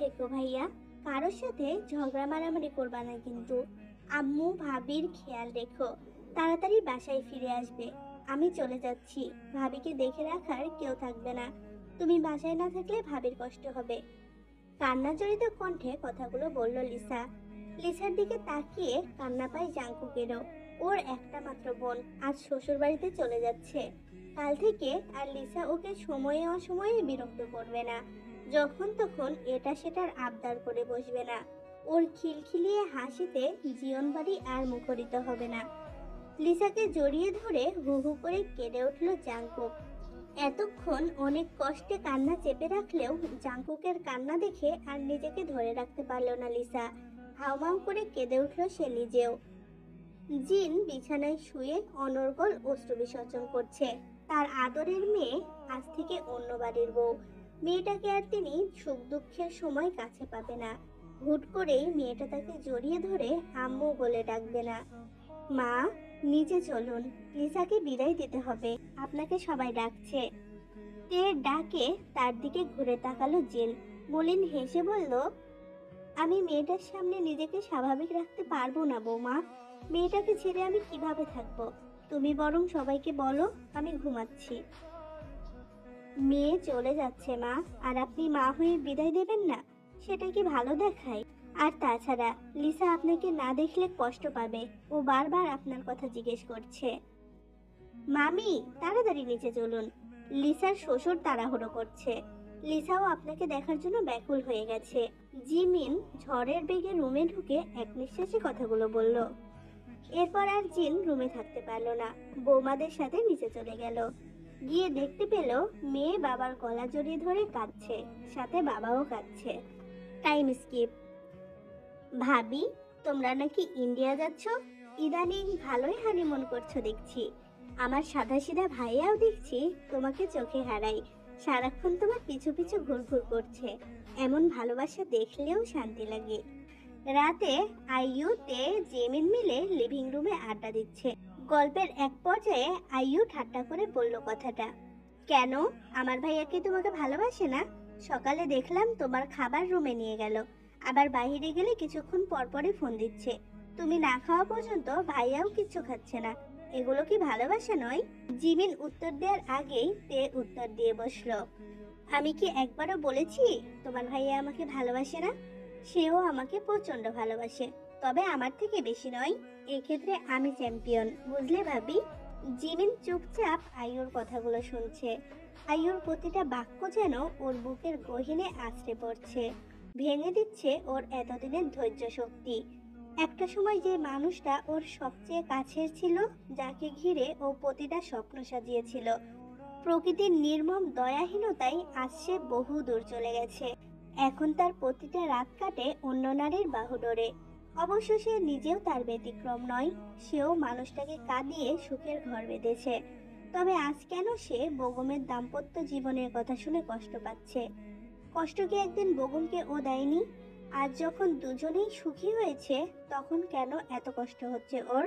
থেকো ভাইয়া, কারোর সাথে ঝগড়া মারামারি করবা না কিন্তু। আম্মু ভাবির খেয়াল রেখো, তাড়াতাড়ি বাসায় ফিরে আসবে। আমি চলে যাচ্ছি, ভাবিকে দেখে রাখার কেউ থাকবে না। তুমি বাসায় না থাকলে ভাবির কষ্ট হবে। কান্নাজড়িত কণ্ঠে কথাগুলো বলল লিসা। লিসার দিকে তাকিয়ে কান্না পায় জাংকুকেরও। ওর একটা মাত্র বোন আজ শ্বশুর বাড়িতে চলে যাচ্ছে। কাল থেকে আর লিসা ওকে সময়ে অসময়ে বিরক্ত করবে না, যখন তখন এটা সেটার আবদার করে বসবে না। ওর খিলখিলিয়ে হাসিতে জীবনবাড়ি আর মুখরিত হবে না। লিসাকে জড়িয়ে ধরে হু হু করে কেঁদে উঠল জাংকুক। এতক্ষণ অনেক কষ্টে কান্না চেপে রাখলেও জাংকুকের কান্না দেখে আর নিজেকে ধরে রাখতে পারল না লিসা। হাউমাউ করে কেঁদে উঠল সে নিজেও। জিন বিছানায় শুয়ে অনর্গল অশ্রু বিসর্জন করছে। তার আদরের মেয়ে আজ থেকে অন্য বাড়ির বউ। মেয়েটাকে আর তিনি সুখ দুঃখের সময় কাছে পাবে না। হুট করেই মেয়েটা তাকে জড়িয়ে ধরে আম্মু বলে ডাকবে না। মা, নিচে চলুন, লিসাকে বিদায় দিতে হবে, আপনাকে সবাই ডাকছে। তের ডাকে তার দিকে ঘুরে তাকালো জিন। মলিন হেসে বলল, আমি মেয়েটার সামনে নিজেকে স্বাভাবিক রাখতে পারবো না বৌমা। মেয়েটাকে ছেড়ে আমি কিভাবে থাকবো? তুমি বরং সবাইকে বলো আমি ঘুমাচ্ছি। মেয়ে চলে যাচ্ছে মা, আর আপনি মা হয়ে বিদায় দেবেন না? সেটা কি ভালো দেখায়? আর তাছাড়া লিসা আপনাকে না দেখলে কষ্ট পাবে। ও বারবার আপনার কথা জিজ্ঞেস করছে। মামি, তাড়াতাড়ি নিচে চলুন, লিসার শ্বশুর তাড়াহুড়ো করছে। লিসাও আপনাকে দেখার জন্য ব্যাকুল হয়ে গেছে। জিমিন ঝড়ের বেগে রুমে ঢুকে এক নিঃশ্বাসে কথাগুলো বলল। এরপর আর জিন রুমে থাকতে পারলো না, বৌমাদের সাথে নিচে চলে গেল। গিয়ে দেখতে পেল মেয়ে বাবার গলা জড়িয়ে ধরে কাঁদছে, সাথে বাবাও কাঁদছে। Time skip. ভাবি, তোমরা নাকি ইন্ডিয়া যাচ্ছ? ইদানিং ভালোই হানিমুন করছো দেখছি। আমার সাদাসিধা ভাইয়াও দেখছি তোমাকে চোখে হারাই, সারাক্ষণ তোমার পিছু পিছু ঘুরঘুর করছে। এমন ভালোবাসা দেখলেও শান্তি লাগে। রাতে আইইউ তে জেমিন মিলে লিভিং রুমে আড্ডা দিচ্ছে। গল্পের এক পর্যায়ে আইইউ ঠাট্টা করে বলল কথাটা। কেন, আমার ভাইয়া কি তোমাকে ভালোবাসে না? সকালে দেখলাম তোমার খাবার রুমে নিয়ে গেল, আবার বাইরে গেলে কিছুক্ষণ পরপরই ফোন দিচ্ছে। তুমি না খাওয়া পর্যন্ত ভাইয়াও কিচ্ছু খাচ্ছে না। এগুলো কি ভালোবাসা নয়? জিমিন উত্তর দেওয়ার আগেই তে উত্তর দিয়ে বসলো। আমি কি একবারও বলেছি তোমার ভাইয়া আমাকে ভালোবাসে না? সেও আমাকে প্রচন্ড ভালোবাসে, তবে আমার থেকে বেশি নয়। এক্ষেত্রে আমি চ্যাম্পিয়ন, বুঝলে ভাবি? জিমিন চুপচাপ আইয়ুর কথাগুলো শুনছে। আইয়ুর প্রতিটা বাক্য যেন ওর বুকের গহীনে আছড়ে পড়ছে, ভেঙে দিচ্ছে ওর এতদিনের ধৈর্য শক্তি। একটা সময় যে মানুষটা ওর সবচেয়ে কাছের ছিল, যাকে ঘিরে ও প্রতিটা স্বপ্ন সাজিয়েছিল, প্রকৃতির নির্মম দয়াহীনতায় আজ সে বহু দূর চলে গেছে। এখন তার প্রতিটা রাত কাটে অন্য নারীর বাহুডোরে। অবশ্য সে নিজেও তার ব্যতিক্রম নয়, সেও মানুষটাকে কাঁদিয়ে সুখের ঘর বেঁধেছে। তবে আজ কেন সে বেগমের দাম্পত্য জীবনের কথা শুনে কষ্ট পাচ্ছে? কষ্ট কি একদিন বেগমকে ও দেয়নি? আজ যখন দুজনেই সুখী হয়েছে, তখন কেন এত কষ্ট হচ্ছে ওর?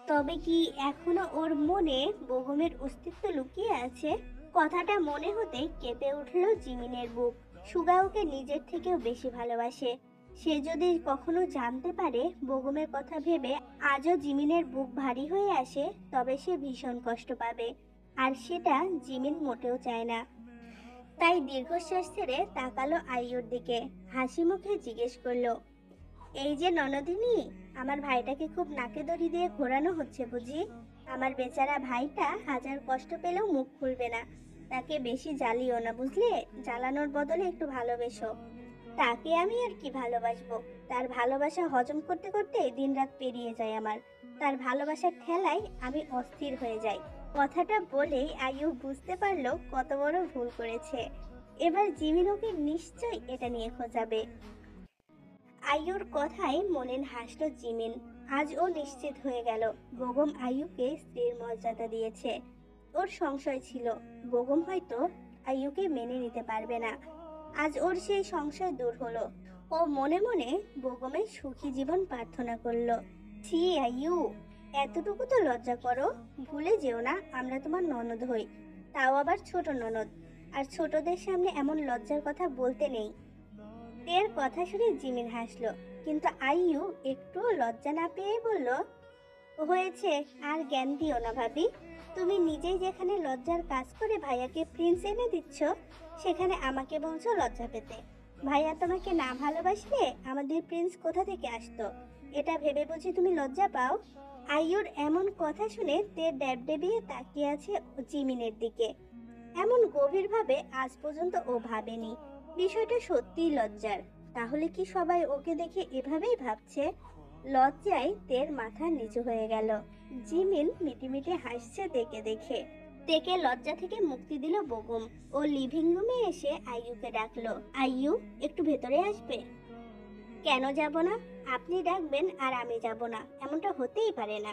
তবে কি এখনো ওর মনে বেগমের অস্তিত্ব লুকিয়ে আছে? কথাটা মনে হতেই কেঁপে উঠল জিমিনের বুক। সুগা ওকে নিজের থেকেও বেশি ভালোবাসে। সে যদি কখনো জানতে পারে বেগমের কথা ভেবে আজও জিমিনের বুক ভারী হয়ে আসে, তবে সে ভীষণ কষ্ট পাবে, আর সেটা জিমিন মোটেও চায় না। তাই দীর্ঘশ্বাস ছেড়ে তাকালো আইয়ুর দিকে, হাসি মুখে জিজ্ঞেস করলো, এই যে ননদিনী, আমার ভাইটাকে খুব নাকে দড়ি দিয়ে ঘোরানো হচ্ছে বুঝি? আমার বেচারা ভাইটা হাজার কষ্ট পেলেও মুখ খুলবে না। তাকে বেশি জ্বালিও না, বুঝলে? জ্বালানোর বদলে একটু ভালোবেসো। তাকে আমি আর কি ভালোবাসবো? তার ভালোবাসা হজম করতে করতে দিনরাত পেরিয়ে যায় আমার। তার ভালোবাসার ঠেলায় আমি অস্থির হয়ে যাই। কথাটা বলেই আইয়ু বুঝতে পারলো কত বড় ভুল করেছে। এবার জিমিন ওকে নিশ্চয়ই এটা নিয়ে খোঁজাবে। আইয়ুর কথায় মলিন হাসল জিমিন। আজ ও নিশ্চিত হয়ে গেল বেগম আইয়ুকে স্ত্রীর মর্যাদা দিয়েছে। ওর সংশয় ছিল বেগম হয়তো আইয়ুকে মেনে নিতে পারবে না। আজ ওর সেই সংশয় দূর হলো। ও মনে মনে বেগমের সুখী জীবন প্রার্থনা করলো। ছি আইয়ু, এতটুকু তো লজ্জা করো। ভুলে যেও না আমরা তোমার ননদ হই, তাও আবার ছোট ননদ। আর ছোটদের সামনে এমন লজ্জার কথা বলতে নেই। তের কথা শুনে জিমিন হাসলো, কিন্তু আইয়ু একটুও লজ্জা না পেয়ে বলল, হয়েছে, আর জ্ঞান দিও না ভাবি। তুমি নিজেই যেখানে লজ্জার কাজ করে ভাইয়াকে প্রিন্স এনে দিচ্ছ, সেখানে আমাকে বলছো লজ্জা পেতে। ভাইয়া তোমাকে না ভালোবাসলে আমাদের প্রিন্স কোথা থেকে আসতো? এটা ভেবে বুঝি তুমি লজ্জা পাও? আইয়ুর এমন কথা শুনে তে ড্যাবডেবিয়ে তাকিয়ে আছে জিমিনের দিকে। এমন গভীরভাবে আজ পর্যন্ত ও ভাবেনি। বিষয়টা সত্যিই লজ্জার। তাহলে কি সবাই ওকে দেখে এভাবেই ভাবছে? লজ্জায় তের মাথা নিচু হয়ে গেল। জিমিন মিটিমিটি হাসছে তেকে দেখে। তেকে লজ্জা থেকে মুক্তি দিল বেগম। ও লিভিং রুমে এসে আইয়ুকে ডাকলো, আইয়ু, একটু ভেতরে আসবে? কেন যাব না? আপনি ডাকবেন আর আমি যাব না, এমনটা হতেই পারে না।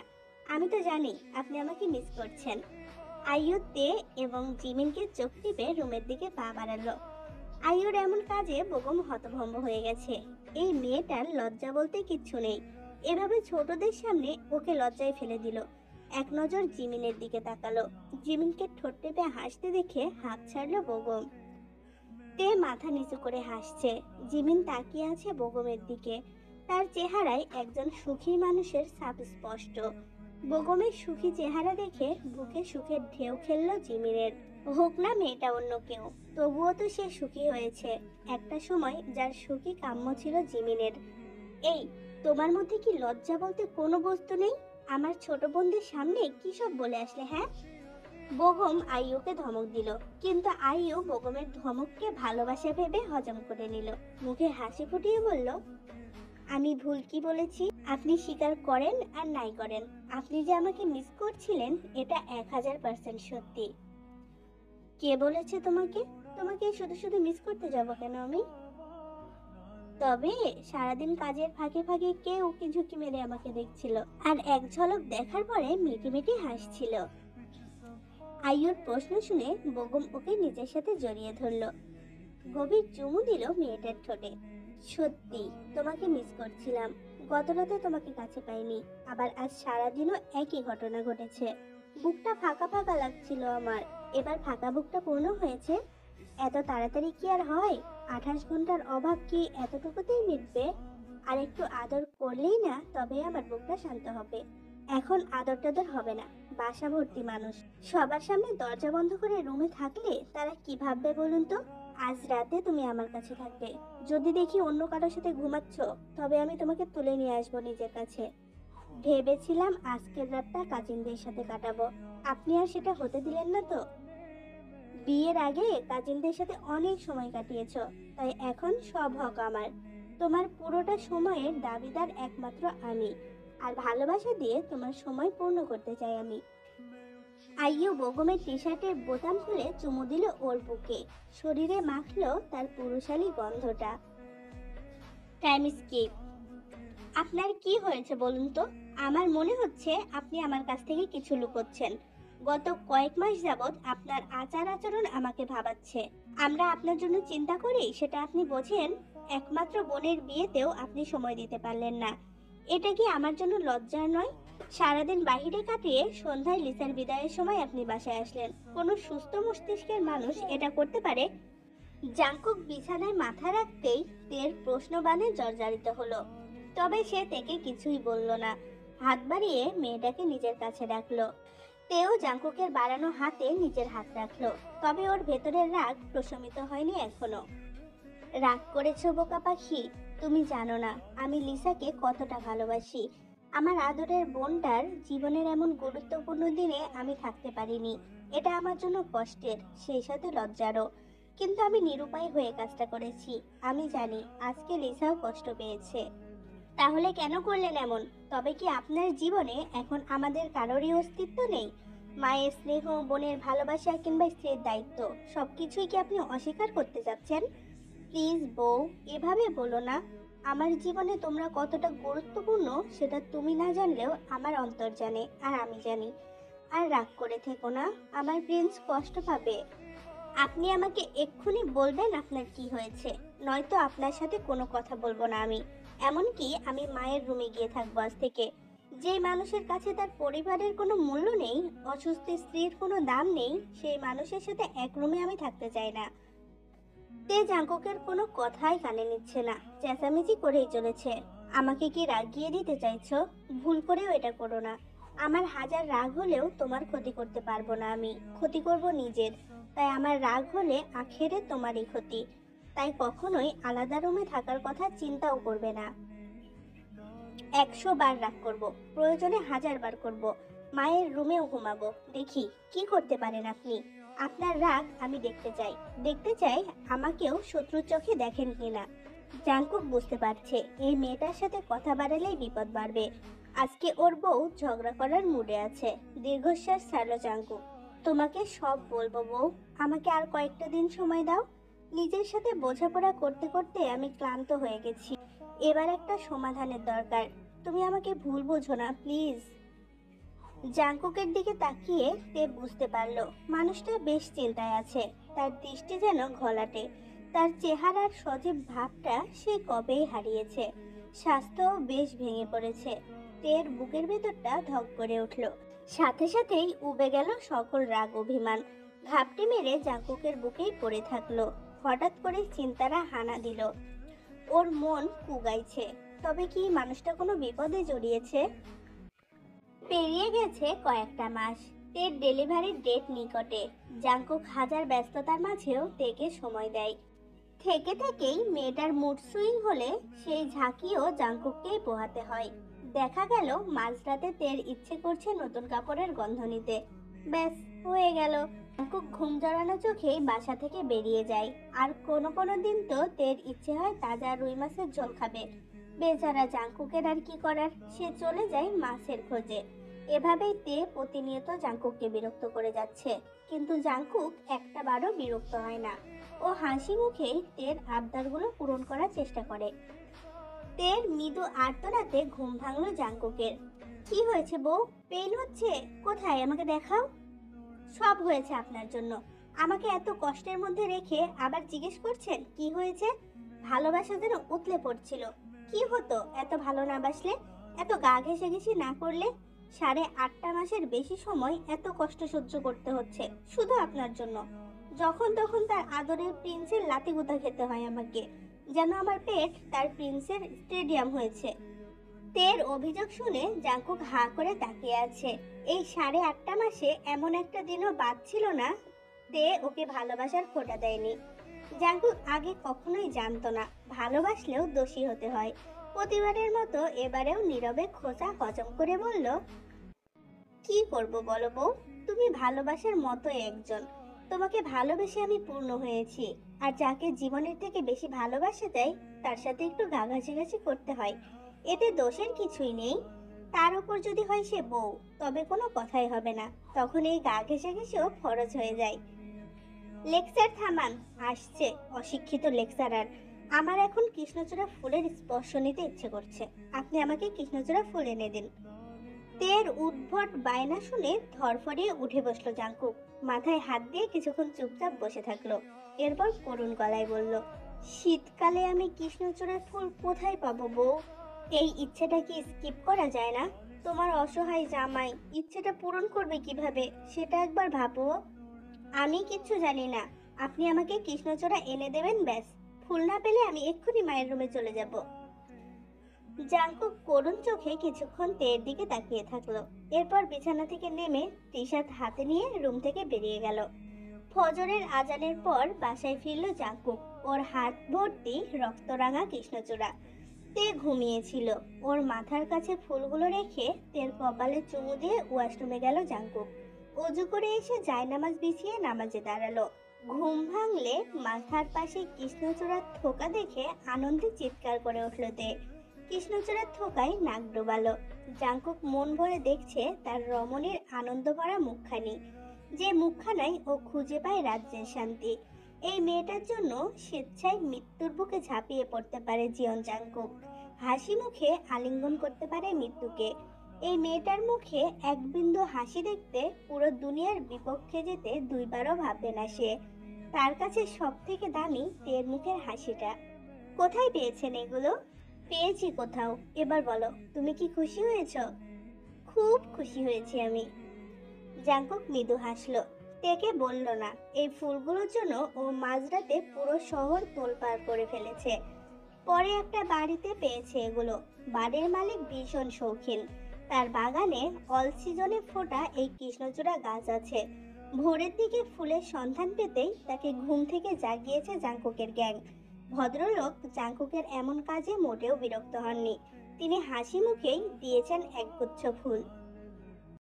আমি তো জানি আপনি আমাকে মিস করছেন। আইয়ু তে এবং জিমিনকে চোখ টিপে রুমের দিকে পা বাড়ালো। আইয়ুর এমন কাজে বেগম হতভম্ব হয়ে গেছে। এই মেয়েটার লজ্জা বলতে কিচ্ছু নেই। এভাবে ছোটদের সামনে ওকে লজ্জায় ফেলে দিল। এক নজর জিমিনের দিকে তাকালো। জিমিনকে ঠোঁট টেপে হাসতে দেখে হাত ছাড়লো বেগম। তে মাথা নিচু করে হাসছে। জিমিন তাকিয়ে আছে বেগমের দিকে। তার চেহারায় একজন সুখী মানুষের ছাপ স্পষ্ট। বেগমের সুখী চেহারা দেখে বুকে সুখের ঢেউ খেললো জিমিনের। হোক না মেয়েটা অন্য কেউ, তবুও তো সে সুখী হয়েছে একটা সময়, যার সুখী কাম্য ছিল জিমিনের। এই, তোমার মধ্যে কি লজ্জা বলতে কোনো বস্তু নেই? আমার ছোট বোনদের সামনে কি সব বলে আসলে, হ্যাঁ? বেগম আইয়ুকে ধমক দিল, কিন্তু আইয়ু বেগমের ধমককে ভালোবাসা ভেবে হজম করে নিল। মুখে হাসি ফুটিয়ে বলল, আমি ভুল কি বলেছি আপনি স্বীকার করেন আর নাই করেন। আপনি যে আমাকে মিস করছিলেন এটা 1000% সত্যি। কে বলেছে তোমাকে? তোমাকে শুধু শুধু মিস করতে যাব কেন আমি? তবে সারাদিন কাজের ফাঁকে ফাঁকে কেউ উকি ঝুঁকি মেরে আমাকে দেখছিল, আর এক ঝলক দেখার পরে মিটিমিটি হাসছিল। আইয়ুর প্রশ্ন শুনে বেগম ওকে নিজের সাথে জড়িয়ে ধরলো। গভীর চুমু দিল মেয়েটার ঠোঁটে। সত্যি তোমাকে মিস করছিলাম। গত রাতে তোমাকে কাছে পাইনি, আবার আজ সারাদিনও একই ঘটনা ঘটেছে। বুকটা ফাঁকা ফাঁকা লাগছিল আমার। এবার ফাঁকা বুকটা পূর্ণ হয়েছে। এত তাড়াতাড়ি কি আর হয়? 28 ঘন্টার অভাব কি এতটুকুতেই মিটবে? আর একটু আদর করলেই না, তবে আমার বুকটা শান্ত হবে। এখন আদর টাদর হবে না। বাসা ভর্তি মানুষ, সবার সামনে দরজা বন্ধ করে রুমে থাকলে তারা কি ভাববে বলুন তো? আজ রাতে তুমি আমার কাছে থাকবে। যদি দেখি অন্য কারোর সাথে ঘুমাচ্ছ, তবে আমি তোমাকে তুলে নিয়ে আসবো নিজের কাছে। ভেবেছিলাম আজকের রাতটা কাজিনদের সাথে কাটাবো। আপনি আর সেটা হতে দিলেন না তো। বিয়ের আগে কাজিনদের সাথে অনেক সময় কাটিয়েছো, তাই এখন সব হক আমার। তোমার পুরোটা সময়ের দাবিদার একমাত্র আমি, আর ভালোবাসা দিয়ে তোমার সময় পূর্ণ করতে চাই আমি। আইয়ু বেগমের টি শার্টের বোতাম খুলে চুমু দিল ওর বুকে। শরীরে মাখলো তার পুরুষালী গন্ধটা। Time skip. আপনার কি হয়েছে বলুন তো? আমার মনে হচ্ছে আপনি আমার কাছ থেকে কিছু লুকোচ্ছেন। গত কয়েক মাস যাবৎ আপনার আচার আচরণ আমাকে ভাবাচ্ছে। আমরা আপনার জন্য চিন্তা করি, সেটা আপনি বোঝেন? একমাত্র বোনের বিয়েতেও আপনি সময় দিতে পারলেন না। এটা কি আমার জন্য লজ্জার নয়? সারাদিন বাইরে কাটিয়ে সন্ধ্যায় লিসার বিদায়ের সময় আপনি বাসায় আসলেন। কোনো সুস্থ মস্তিষ্কের মানুষ এটা করতে পারে? জাঙ্কুক বিছানায় মাথা রাখতেই তের প্রশ্নবাণে জর্জরিত হলো। তবে সে তেকে কিছুই বলল না। হাত বাড়িয়ে মেয়েটাকে নিজের কাছে রাখলো। তেও জাঙ্কুকের বাড়ানো হাতে নিজের হাত রাখলো। তবে ওর ভেতরের রাগ প্রশমিত হয়নি এখনো। রাগ করেছো বোকা পাখি? তুমি জানো না আমি লিসাকে কতটা ভালোবাসি। আমার আদরের বোনটার জীবনের এমন গুরুত্বপূর্ণ দিনে আমি থাকতে পারিনি। এটা আমার জন্য কষ্টের, সেই সাথে লজ্জারও। কিন্তু আমি নিরুপায় হয়ে কাজটা করেছি। আমি জানি আজকে লিসাও কষ্ট পেয়েছে। তাহলে কেন করলেন এমন? তবে কি আপনার জীবনে এখন আমাদের কারোরই অস্তিত্ব নেই? মায়ের স্নেহ, বোনের ভালোবাসা কিংবা স্ত্রীর দায়িত্ব সবকিছুই কি আপনি অস্বীকার করতে যাচ্ছেন? প্লিজ বউ, এভাবে বলো না। আমার জীবনে তোমরা কতটা গুরুত্বপূর্ণ সেটা তুমি না জানলেও আমার অন্তর জানে, আর আমি জানি। আর রাগ করে থেকো না, আমার প্রিন্স কষ্ট পাবে। আপনি আমাকে এক্ষুনি বলবেন আপনার কি হয়েছে, নয়তো আপনার সাথে কোনো কথা বলবো না আমি। এমনকি আমি মায়ের রুমে গিয়ে থাকবো আজ থেকে। যে মানুষের কাছে তার পরিবারের কোনো মূল্য নেই, অসুস্থ স্ত্রীর কোনো দাম নেই, সেই মানুষের সাথে এক রুমে আমি থাকতে চাই না। তে জাঙ্কুকের কোনো কথাই কানে নিচ্ছে না, চেঁচামেচি করেই চলেছে। আমাকে কি রাগিয়ে দিতে চাইছো? ভুল করেও এটা করো না। আমার হাজার রাগ হলেও তোমার ক্ষতি করতে পারবো না, আমি ক্ষতি করব নিজের। তাই আমার রাগ হলে আখেরে তোমারই ক্ষতি। তাই কখনোই আলাদা রুমে থাকার কথা চিন্তাও করবে না। 100 বার রাগ করব, প্রয়োজনে 1000 বার করব। মায়ের রুমেও ঘুমাবো, দেখি কি করতে পারেন আপনি। আপনার রাগ আমি দেখতে চাই, দেখতে চাই আমাকেও শত্রুর চোখে দেখেন কিনা। জাংকুক বুঝতে পারছে এই মেয়েটার সাথে কথা বাড়ালেই বিপদ বাড়বে। আজকে ওর বউ ঝগড়া করার মুডে আছে। দীর্ঘশ্বাস ছাড়লো জাংকুক। তোমাকে সব বলবো বউ, আমাকে আর কয়েকটা দিন সময় দাও। নিজের সাথে বোঝাপড়া করতে করতে আমি ক্লান্ত হয়ে গেছি। এবার একটা সমাধানের দরকার। তুমি আমাকে ভুল বোঝো না প্লিজ। জাংকুকের দিকে তাকিয়ে তে বুঝতে পারলো মানুষটা বেশ চিন্তায় আছে। তার দৃষ্টি যেন ঘোলাটে। তার চেহারার সজীব ভাবটা সে কবেই হারিয়েছে। স্বাস্থ্যও বেশ ভেঙে পড়েছে। তের বুকের ভেতরটা ধক করে উঠল। সাথে সাথেই উবে গেল সকল রাগ অভিমান। ঘাপটি মেরে জাংকুকের বুকেই পড়ে থাকলো। হঠাৎ করে চিন্তারা হানা দিল। ওর মন কুগাইছে। তবে কি মানুষটা কোনো বিপদে জড়িয়েছে? পেরিয়ে গেছে কয়েকটা মাস। তের ডেলিভারির ডেট নিকটে। জাংকুক হাজার ব্যস্ততার মাঝেও তেকে সময় দেয়। থেকে থেকেই মেয়েটার মুড সুইং হলে সেই ঝাঁকিও জাংকুককেই পোহাতে হয়। দেখা গেল মাঝরাতে তের ইচ্ছে করছে নতুন কাপড়ের গন্ধ নিতে। ব্যাস, হয়ে গেল। জাংকুক ঘুম জড়ানো চোখেই বাসা থেকে বেরিয়ে যায়। আর কোনো কোনো দিন তো তের ইচ্ছে হয় তাজা রুই মাছের ঝোল খাবে। বেচারা জাংকুকের আর কি করার, সে চলে যায় মাছের খোঁজে। এভাবেই তে প্রতিনিয়ত জাংকুককে বিরক্ত করে যাচ্ছে। কিন্তু জাংকুক একটা বারও বিরক্ত হয় না। ও হাসি মুখেই তের আবদারগুলো পূরণ করার চেষ্টা করে। তের মৃদু আর্তনাদে ঘুম ভাঙলো জাংকুকের। কি হয়েছে বউ? পেইন হচ্ছে? কোথায়, আমাকে দেখাও। সব হয়েছে আপনার জন্য। আমাকে এত কষ্টের মধ্যে রেখে আবার জিজ্ঞেস করছেন কি হয়েছে? ভালোবাসা যেন উতলে পড়ছিল। কি হতো এত ভালো না বাসলে, এত গা ঘেঁষাঘেঁষি না করলে? 8.5 মাসের বেশি সময় এত কষ্ট সহ্য করতে হচ্ছে শুধু আপনার জন্য। যখন তখন তার আদরের প্রিন্সের লাতিগুতা খেতে হয় আমাকে, যেন আমার পেট তার প্রিন্সের স্টেডিয়াম হয়েছে। তের অভিযোগ শুনে জাংকুক হা করে তাকিয়ে আছে। এই 8.5 মাসে এমন একটা দিনও বাদ ছিল না তে ওকে ভালোবাসার খোঁটা দেয়নি। জাংকুক আগে কখনোই জানতো না ভালোবাসলেও দোষী হতে হয়। প্রতিবারের মতো এবারেও নীরবে খোঁচা হজম করে বলল, কি করব বলো বউ, তুমি ভালোবাসার মতোই একজন। তোমাকে ভালোবেসে আমি পূর্ণ হয়েছি। আর যাকে জীবনের থেকে বেশি ভালোবাসা যায় তার সাথে একটু গা ঘাঁষাঘাঁষি করতে হয়। এতে দোষের কিছুই নেই। তার উপর যদি হয় সে বউ, তবে কোনো কথাই হবে না। তখন এই গা ঘেঁষাঘেঁষিও ফরজ হয়ে যায়। লেকচার থামান, আসছে অশিক্ষিত লেকচারার। আমার এখন কৃষ্ণচূড়া ফুলের স্পর্শ নিতে ইচ্ছে করছে। আপনি আমাকে কৃষ্ণচূড়া ফুল এনে দিন। তের উদ্ভট বায়না শুনে ধরফড়িয়ে উঠে বসলো জাংকুক। মাথায় হাত দিয়ে কিছুক্ষণ চুপচাপ বসে থাকলো। এরপর করুণ গলায় বলল, শীতকালে আমি কৃষ্ণচূড়ার ফুল কোথায় পাবো বউ? এই ইচ্ছেটা কি স্কিপ করা যায় না? তোমার অসহায় জামাই ইচ্ছেটা পূরণ করবে কিভাবে সেটা একবার ভাবো। আমি কিচ্ছু জানি না। আপনি আমাকে কৃষ্ণচূড়া এনে দেবেন, ব্যাস। ফুল না পেলে আমি এক্ষুনি মায়ের রুমে চলে যাব। জাংকুক করুণ চোখে কিছুক্ষণ তের দিকে তাকিয়ে থাকলো। এরপর বিছানা থেকে নেমে টি শার্ট হাতে নিয়ে রুম থেকে বেরিয়ে গেল। ফজরের আজানের পর বাসায় ফিরল জাংকুক। ওর হাত ভর্তি রক্তরাঙা কৃষ্ণচূড়া। তে ঘুমিয়েছিল। ওর মাথার কাছে ফুলগুলো রেখে তের কপালে চুমু দিয়ে ওয়াশরুমে গেল জাংকুক। অজু করে এসে জায়নামাজ বিছিয়ে নামাজে দাঁড়ালো। ঘুম ভাঙলে মাথার পাশে কৃষ্ণচূড়ার থোকা দেখে আনন্দে চিৎকার করে উঠল তে। কৃষ্ণচূড়ার থোকায় নাক ডোবালো। জাংকুক মন ভরে দেখছে তার রমণীর আনন্দ ভরা মুখখানি, যে মুখখানায় ও খুঁজে পায় রাজ্যের শান্তি। এই মেয়েটার জন্য স্বেচ্ছায় মৃত্যুর বুকে ঝাঁপিয়ে পড়তে পারে জীবন জাংকুক। হাসি মুখে আলিঙ্গন করতে পারে মৃত্যুকে। এই মেয়েটার মুখে এক বিন্দু হাসি দেখতে পুরো দুনিয়ার বিপক্ষে যেতে দুইবারও ভাববে না সে। তার কাছে সব থেকে দামি তের মুখের হাসিটা। কোথায় পেয়েছেন এগুলো? পেয়েছি কোথাও। এবার বলো, তুমি কি খুশি হয়েছো? খুব খুশি হয়েছি আমি। জাংকুক মৃদু হাসলো। টেকে বলল না, এই ফুলগুলোর জন্য ও মাঝরাতে পুরো শহর তোলপাড় করে ফেলেছে। পরে একটা বাড়িতে পেয়েছে এগুলো। বাড়ির মালিক ভীষণ শৌখিন, তার বাগানে অল সিজনে ফোটা এই কৃষ্ণচূড়া গাছ আছে। ভোরের দিকে ফুলের সন্ধান পেতেই তাকে ঘুম থেকে জাগিয়েছে জাংকুকের গ্যাং। ভদ্রলোক জাংকুকের এমন কাজে মোটেও বিরক্ত হননি। তিনি হাসি মুখেই দিয়েছেন একগুচ্ছ ফুল।